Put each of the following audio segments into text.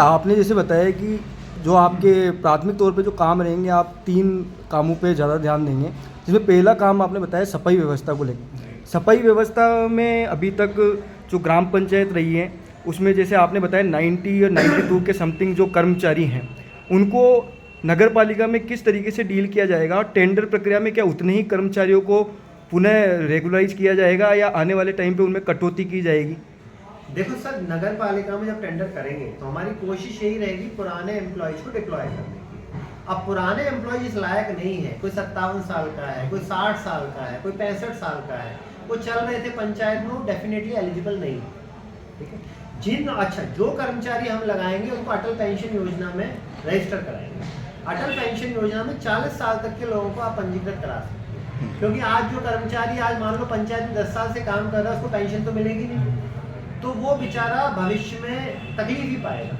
आपने जैसे बताया कि जो आपके प्राथमिक तौर पे जो काम रहेंगे, आप 3 कामों पे ज़्यादा ध्यान देंगे, जिसमें पहला काम आपने बताया सफाई व्यवस्था को लेकर। सफाई व्यवस्था में अभी तक जो ग्राम पंचायत रही है, उसमें जैसे आपने बताया 90 या 92 के समथिंग जो कर्मचारी हैं, उनको नगर पालिका में किस तरीके से डील किया जाएगा, और टेंडर प्रक्रिया में क्या उतने ही कर्मचारियों को पुनः रेगुलराइज किया जाएगा या आने वाले टाइम पे उनमें कटौती की जाएगी? देखो सर, नगर पालिका में जब टेंडर करेंगे तो हमारी कोशिश यही रहेगी पुराने एम्प्लॉयज को डिप्लॉय करने की। अब पुराने एम्प्लॉय इस लायक नहीं है, कोई 57 साल का है, कोई 60 साल का है, कोई 65 साल का है, वो चल रहे थे पंचायत में, वो डेफिनेटली एलिजिबल नहीं है। ठीक है, जो कर्मचारी हम लगाएंगे उनको अटल पेंशन योजना में रजिस्टर कराएंगे। अटल पेंशन योजना में 40 साल तक के लोगों को आप पंजीकृत करा सकते हैं, क्योंकि आज जो कर्मचारी आज मान लो पंचायत में 10 साल से काम कर रहा है, उसको पेंशन तो मिलेगी नहीं, तो वो बेचारा भविष्य में तकलीफ ही पाएगा।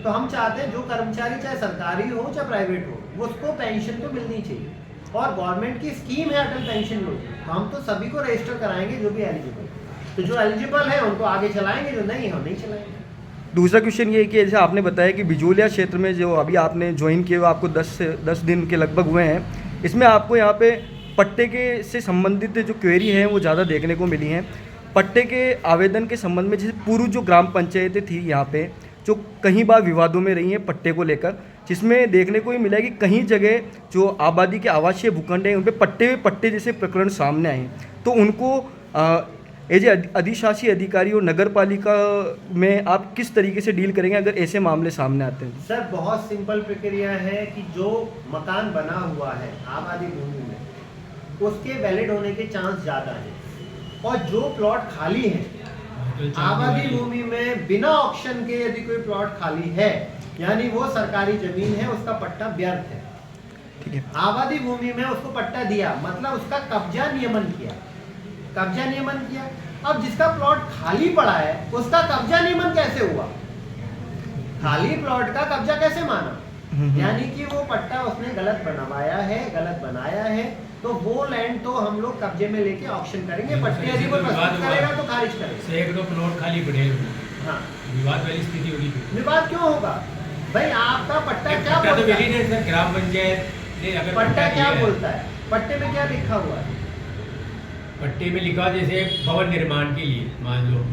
तो हम चाहते हैं जो कर्मचारी चाहे सरकारी हो चाहे प्राइवेट हो, वो उसको पेंशन तो मिलनी चाहिए, और गवर्नमेंट की स्कीम है अटल पेंशन योजना, तो हम तो सभी को रजिस्टर कराएंगे जो भी एलिजिबल। तो जो एलिजिबल है उनको आगे चलाएंगे, जो नहीं हम नहीं चलाएंगे। दूसरा क्वेश्चन ये है कि जैसे आपने बताया कि बिजोलिया क्षेत्र में जो अभी आपने ज्वाइन किए हुए आपको 10 दिन के लगभग हुए हैं, इसमें आपको यहाँ पे पट्टे के से संबंधित जो क्वेरी है वो ज़्यादा देखने को मिली हैं। पट्टे के आवेदन के संबंध में जैसे पूर्व जो ग्राम पंचायतें थी यहाँ पे, जो कई बार विवादों में रही हैं पट्टे को लेकर, जिसमें देखने को ही मिला है कि कहीं जगह जो आबादी के आवासीय भूखंड हैं उन पे पट्टे जैसे प्रकरण सामने आए हैं। तो उनको एज ए अधिशासी अधिकारी और नगर पालिका में आप किस तरीके से डील करेंगे अगर ऐसे मामले सामने आते हैं? सर बहुत सिंपल प्रक्रिया है कि जो मकान बना हुआ है आबादी भूमि में, उसके वैलिड होने के चांस ज़्यादा हैं, और जो प्लॉट खाली है आबादी भूमि में बिना ऑक्शन के यदि कोई प्लॉट खाली है, यानी वो सरकारी जमीन है, उसका पट्टा व्यर्थ है। ठीक है, आबादी भूमि में उसको पट्टा दिया मतलब उसका कब्जा नियमन किया, कब्जा नियमन किया। अब जिसका प्लॉट खाली पड़ा है उसका कब्जा नियमन कैसे हुआ? खाली प्लॉट का कब्जा कैसे माना? यानी कि वो पट्टा उसने गलत बनवाया है, गलत बनाया है, तो वो लैंड तो हम लोग कब्जे में लेके ऑक्शन करेंगे। पट्टे यदि कोई प्रस्तुत करेगा तो खारिज करेगा। एक दो प्लॉट खाली पड़े, हाँ, विवाद वाली स्थिति होगी। विवाद क्यों होगा भाई? आपका पट्टा क्या तो बोलता है? सर ग्राम पंचायत ने अगर पट्टा क्या दिया है, बोलता है? पट्टे में क्या लिखा हुआ है? पट्टे में लिखा जैसे भवन निर्माण के लिए मान लो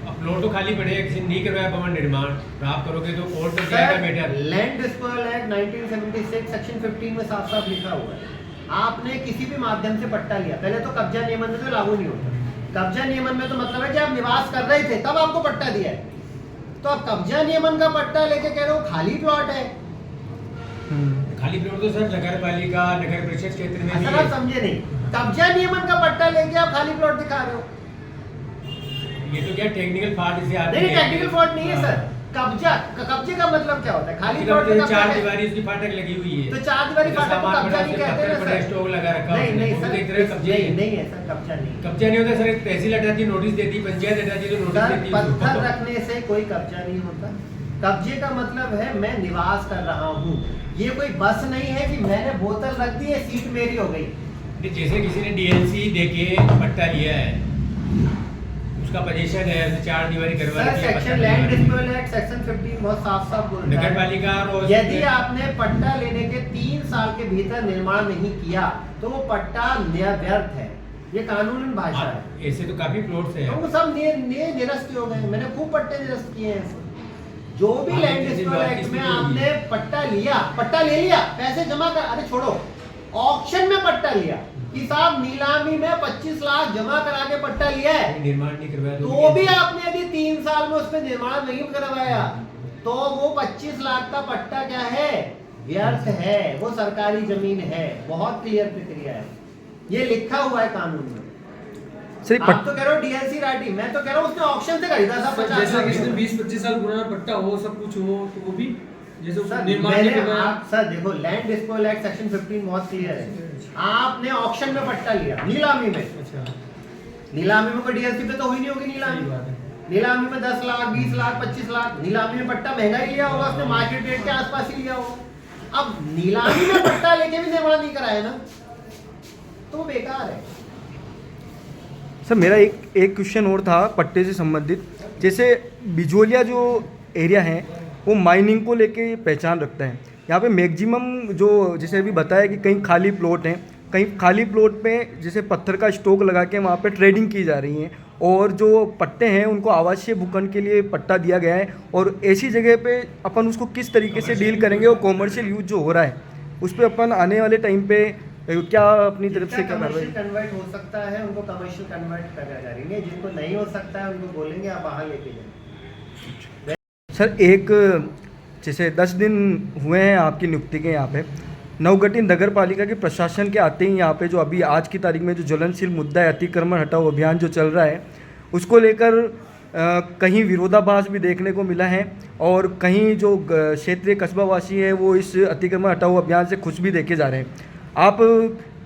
अब प्लॉट तो खाली पड़े, किसी ने नहीं करवाया भवन निर्माण, तो आप करोगे तो कोर्ट तो क्या बेटा? लैंड डिस्पोजल एक्ट 1976 सेक्शन 15 में साफ साफ लिखा हुआ है, आपने किसी भी माध्यम से पट्टा लिया, पहले तो कब्जा नियमन में तो लागू नहीं होता। कब्जा नियमन में तो मतलब है कि आप निवास कर रहे थे तब आपको पट्टा दिया है, तो आप कब्जा नियमन का पट्टा लेके कह रहे हो खाली प्लॉट है। खाली प्लॉट तो सर नगर पालिका नगर परिषद क्षेत्र में सर आप समझे नहीं, कब्जा नियमन का पट्टा लेके आप खाली प्लॉट दिखा रहे हो। ये तो क्या टेक्निकल फॉल्ट से आती है? नहीं, टेक्निकल फॉल्ट नहीं है सर। कब्जे का मतलब क्या होता है? खाली प्लॉट में चार दीवारी उसकी फाटक लगी हुई है, तो चार दीवारी फाटक को कब्जा नहीं कहते ना सर। स्टॉक लगा रखा है, नहीं सर, कब्जे नहीं है सर, कब्जा नहीं। कब्जा नहीं होता सर, तहसील हटाती नोटिस देती, पंचायत हटाती तो नोटिस सर देती। पत्थर रखने से कोई कब्जा नहीं होता। कब्जे का मतलब है मैं निवास कर रहा हूँ, ये कोई बस नहीं है कि मैंने बोतल रख दी है सीट मेरी हो गई। जैसे किसी ने डीएलसी देके पट्टा लिया है, उसका पोजीशन है, चार दीवारी करवा sir section land disposal act section 15 बहुत साफ साफ बोलता है, नगर पालिका और यदि आपने पट्टा लेने के 3 साल के भीतर निर्माण नहीं किया तो वो पट्टा व्यर्थ है। ये कानूनन भाषा है। ऐसे तो काफी प्लॉट्स हैं, तो वो सब निरस्त हो गए। मैंने खूब पट्टे निरस्त किए हैं। जो भी लैंड डिस्पोजल एक्ट में आपने पट्टा लिया, पट्टा ले लिया, पैसे जमा कर, अरे छोड़ो, ऑक्शन में पट्टा लिया कि साहब नीलामी में 25 लाख जमा करा के पट्टा लिया है, निर्माण नहीं करवाया तो भी आपने यदि 3 साल में उसमें निर्माण नहीं करवाया तो वो 25 लाख का पट्टा क्या है? व्यर्थ है, वो सरकारी जमीन है। बहुत क्लियर प्रक्रिया है, ये लिखा हुआ है कानून में। आप तो कह रहे हो डीएलसी राठी, मैं तो कह रहा हूँ उसने ऑक्शन से खरीदा था 50 जैसे किसी 20-25 साल पुराना पट्टा हो, सब कुछ हो, तो वो भी जैसे सर निर्माण नहीं करवाया। सर देखो लैंड डिस्पोजल एक्ट सेक्शन 15 बहुत क्लियर है। आपने ऑक्शन में पट्टा लिया, नीलामी में, अच्छा, नीलामी में कोई डीएलसी पे तो हुई नहीं होगी नीलामी। नीलामी में 10 लाख 20 लाख 25 लाख, नीलामी में पट्टा महंगा ही लिया होगा उसने, मार्केट रेट के आसपास ही लिया होगा। अब नीलामी में पट्टा लेके भी निर्माण नहीं कराया ना, तो वो बेकार है। सर मेरा एक क्वेश्चन और था पट्टे से संबंधित। जैसे बिजोलिया जो एरिया है वो माइनिंग को लेके पहचान रखता है। यहाँ पे मैक्सिमम जो जैसे अभी बताया कि कहीं खाली प्लॉट हैं, कहीं खाली प्लॉट पे जैसे पत्थर का स्टॉक लगा के वहाँ पे ट्रेडिंग की जा रही है, और जो पट्टे हैं उनको आवासीय भूखंड के लिए पट्टा दिया गया है। और ऐसी जगह पे अपन उसको किस तरीके से डील करेंगे, और कॉमर्शियल यूज जो हो रहा है उस पर अपन आने वाले टाइम पे क्या अपनी तरफ से क्या कमर्शियल कार्रवाई। कन्वर्ट हो सकता है उनको कमर्शियल कन्वर्ट करेंगे, जिनको नहीं हो सकता है उनको बोलेंगे आप बाहर लेके जाए। सर एक जैसे 10 दिन हुए हैं आपकी नियुक्ति के यहाँ पे, नवगठित नगर पालिका के प्रशासन के आते ही यहाँ पे जो अभी आज की तारीख में जो ज्वलनशील मुद्दा है अतिक्रमण हटाओ अभियान जो चल रहा है, उसको लेकर कहीं विरोधाभास भी देखने को मिला है, और कहीं जो क्षेत्रीय कस्बावासी है वो इस अतिक्रमण हटाओ अभियान से खुश भी देखे जा रहे हैं। आप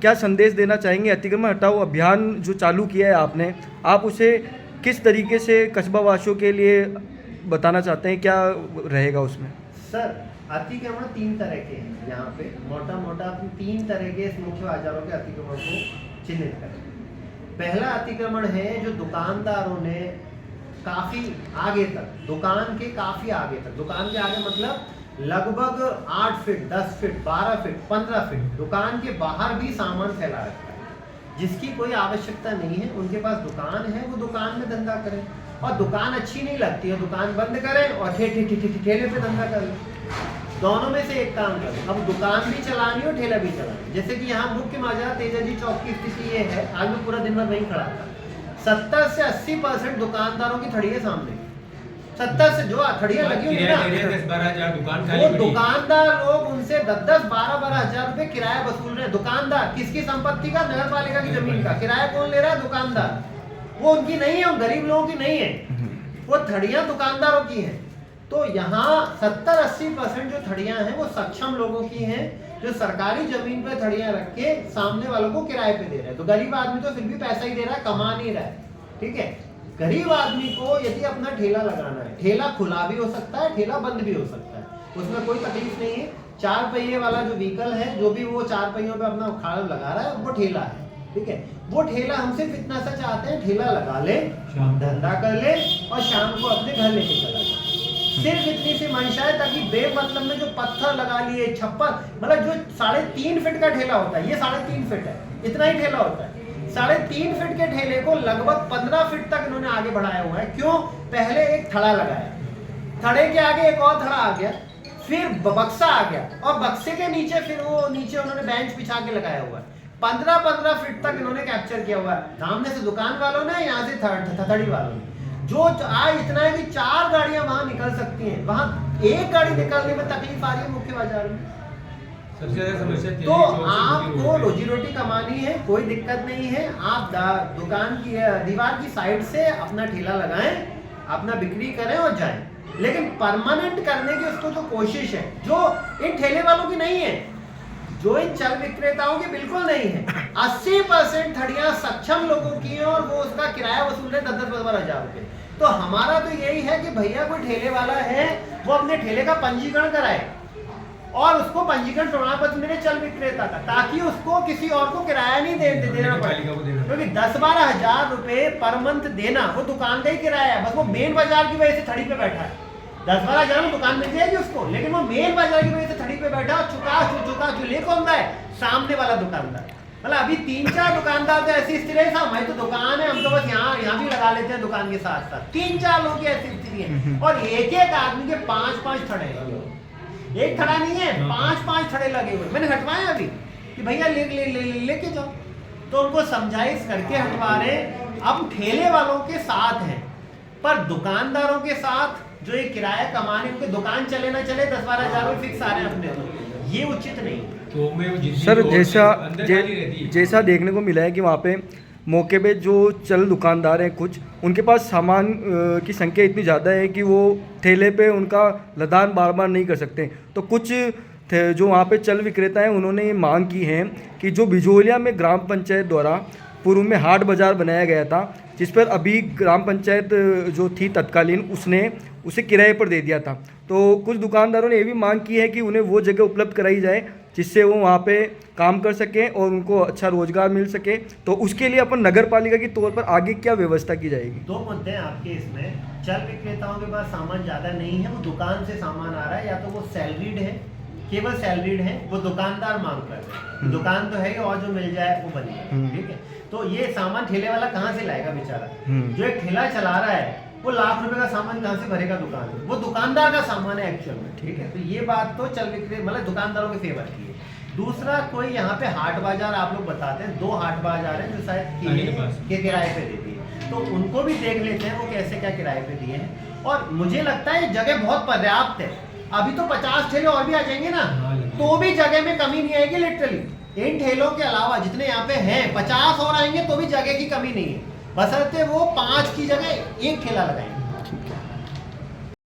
क्या संदेश देना चाहेंगे? अतिक्रमण हटाओ अभियान जो चालू किया है आपने, आप उसे किस तरीके से कस्बावासियों के लिए बताना चाहते हैं, क्या रहेगा उसमें? सर अतिक्रमण 3 तरह के हैं यहाँ पे, मोटा मोटा 3 तरह के इस मुख्य बाजारों के अतिक्रमण को चिन्हित करें। पहला अतिक्रमण है जो दुकानदारों ने काफी आगे तक, दुकान के काफी आगे तक, दुकान के आगे मतलब लगभग 8 फीट 10 फीट 12 फीट 15 फीट दुकान के बाहर भी सामान फैला रखा है, जिसकी कोई आवश्यकता नहीं है। उनके पास दुकान है, वो दुकान में धंधा करें, और दुकान अच्छी नहीं लगती है दुकान बंद करें और ठेले पे धंधा करें, दोनों में से एक काम करें। अब दुकान भी चलानी हो ठेला भी चलानी। जैसे कि यहाँ मुख्य बाजार तेजाजी चौक की स्थिति ये है, आज मैं पूरा दिन भर नहीं खड़ा था, 70 से 80% दुकानदारों की थड़ी है सामने, 70 से जो थड़ियां लगी हुई है ना, वो दुकानदार लोग उनसे 10-10 12-12 हजार रुपए किराया वसूल रहे हैं। दुकानदार किसकी संपत्ति का? नगर पालिका की जमीन का। किराया कौन ले रहा है? दुकानदार। वो उनकी नहीं है, उन गरीब लोगों की नहीं है, वो थड़ियां दुकानदारों की हैं। तो यहाँ 70-80% जो थड़ियां हैं वो सक्षम लोगों की हैं, जो सरकारी जमीन पर थड़ियां रख के सामने वालों को किराए पे दे रहे हैं। तो गरीब आदमी तो फिर भी पैसा ही दे रहा है, कमा नहीं रहा है, ठीक है। गरीब आदमी को यदि अपना ठेला लगाना है, ठेला खुला भी हो सकता है, ठेला बंद भी हो सकता है, उसमें कोई तकलीफ नहीं है। 4 पहिए वाला जो व्हीकल है, जो भी वो 4 पहियों पे अपना खाड़ लगा रहा है, वो ठेला है, ठीक है। वो ठेला हम सिर्फ इतना सा चाहते हैं, ठेला लगा ले, धंधा कर ले और शाम को अपने घर लेके चला जाए। सिर्फ इतनी सी मंशा है, ताकि बेमतलब में जो पत्थर लगा लिए, छप्पर, मतलब जो 3.5 फीट का ठेला होता है, ये 3.5 फीट है, इतना ही ठेला होता है। 3.5 फीट के ठेले को लगभग 15 फीट तक इन्होंने आगे बढ़ाया हुआ है। क्यों? पहले एक थड़ा लगाया, थड़े के आगे एक और थड़ा आ गया, फिर बक्सा आ गया, और बक्से के नीचे फिर वो नीचे उन्होंने बेंच बिछा के लगाया हुआ है। 15-15 फीट तक इन्होंने कैप्चर किया हुआ है। सामने से दुकान वालों ने, यहाँ से थड़ी वालों ने, जो आज इतना है कि 4 गाड़ियां वहां निकल सकती हैं, वहां एक गाड़ी निकलने में तकलीफ आ रही है मुख्य बाजार में। सबसे ज्यादा समस्या तो आपको रोजी रोटी कमानी है, कोई दिक्कत नहीं है, आप दुकान की दीवार की साइड से अपना ठेला लगाएं, अपना बिक्री करें और जाएं। लेकिन परमानेंट करने की उसको जो कोशिश है, जो इन ठेले वालों की नहीं है, जो इन चल विक्रेताओं की बिल्कुल नहीं है। 80% थड़ियां सक्षम लोगों की है, और वो उसका किराया वसूल रहे 10-10 हजार रुपए। तो हमारा तो यही है कि भैया कोई ठेले वाला है, वो अपने ठेले का पंजीकरण कराए, और उसको पंजीकरण प्रमाण पत्र मिले चल विक्रेता का, ताकि उसको किसी और को किराया नहीं देना पड़े। क्योंकि 10-12 हजार रुपए पर मंथ देना वो दुकान का ही किराया है, बस वो मेन बाजार की वजह से थड़ी पे बैठा है। 10-12 हजार में दुकान मिल जाएगी उसको, लेकिन वो मेन बाजार की वजह से थड़ी पे बैठा, चुका ले कौन रहा है? सामने वाला दुकानदार। मतलब अभी 3-4 दुकानदार तो ऐसी स्थिति है, हमारी तो दुकान है, हम तो बस यहाँ भी लगा लेते हैं दुकान के साथ साथ। 3-4 लोगों की ऐसी स्थिति है, और एक आदमी के 5-5 थड़े लगे हुए, एक थड़ा नहीं है, 5-5 थड़े लगे हुए। मैंने हटवाए अभी कि भैया लेके जाओ, तो उनको समझाइश करके हटवा रहे। अब ठेले वालों के साथ हैं, पर दुकानदारों के साथ जो ये किराया कमाने, उनकी दुकान चले ना चले 10-12 हजार फिक्स आ रहे हैं अपने, तो ये उचित नहीं। तो सर जैसा देखने को मिला है कि वहाँ पे मौके पे जो चल दुकानदार हैं कुछ, उनके पास सामान की संख्या इतनी ज़्यादा है कि वो ठेले पे उनका लदान बार बार नहीं कर सकते। तो कुछ जो वहाँ पे चल विक्रेता हैं, उन्होंने ये मांग की है कि जो बिजोलिया में ग्राम पंचायत द्वारा पूर्व में हाट बाज़ार बनाया गया था, जिस पर अभी ग्राम पंचायत जो थी तत्कालीन, उसने उसे किराए पर दे दिया था। तो कुछ दुकानदारों ने ये भी मांग की है कि उन्हें वो जगह उपलब्ध कराई जाए जिससे वो वहाँ पे काम कर सकें और उनको अच्छा रोजगार मिल सके। तो उसके लिए अपन नगर पालिका के तौर पर आगे क्या व्यवस्था की जाएगी? दो मुद्दे हैं आपके इसमें। चल विक्रेताओं के पास सामान ज़्यादा नहीं है, वो दुकान से सामान आ रहा है, या तो वो सैलरीड है, केवल सैलरीड है, वो दुकानदार मांग कर रहे हैं। दुकान तो है ही, और जो मिल जाए वो बन जाए, ठीक है। तो ये सामान ठेले वाला कहाँ से लाएगा बेचारा? जो एक ठेला चला रहा है वो लाख रुपए का सामान कहाँ से भरेगा दुकान में? वो दुकानदार का सामान है एक्चुअल में, ठीक है। तो ये बात तो चल विक्रेता मतलब दुकानदारों के फेवर की है। दूसरा, कोई यहाँ पे हाट बाजार आप लोग बताते हैं, 2 हाट बाजार हैं जो शायद के किराए पे देती है, तो उनको भी देख लेते हैं वो कैसे क्या किराए पे दिए हैं। और मुझे लगता है जगह बहुत पर्याप्त है। अभी तो 50 ठेले और भी आ जाएंगे ना, तो भी जगह में कमी नहीं आएगी। लिटरली इन ठेलों के अलावा जितने यहाँ पे हैं 50 और आएंगे तो भी जगह की कमी नहीं है, बशर्ते वो 5 की जगह 1 ठेला लगाएंगे।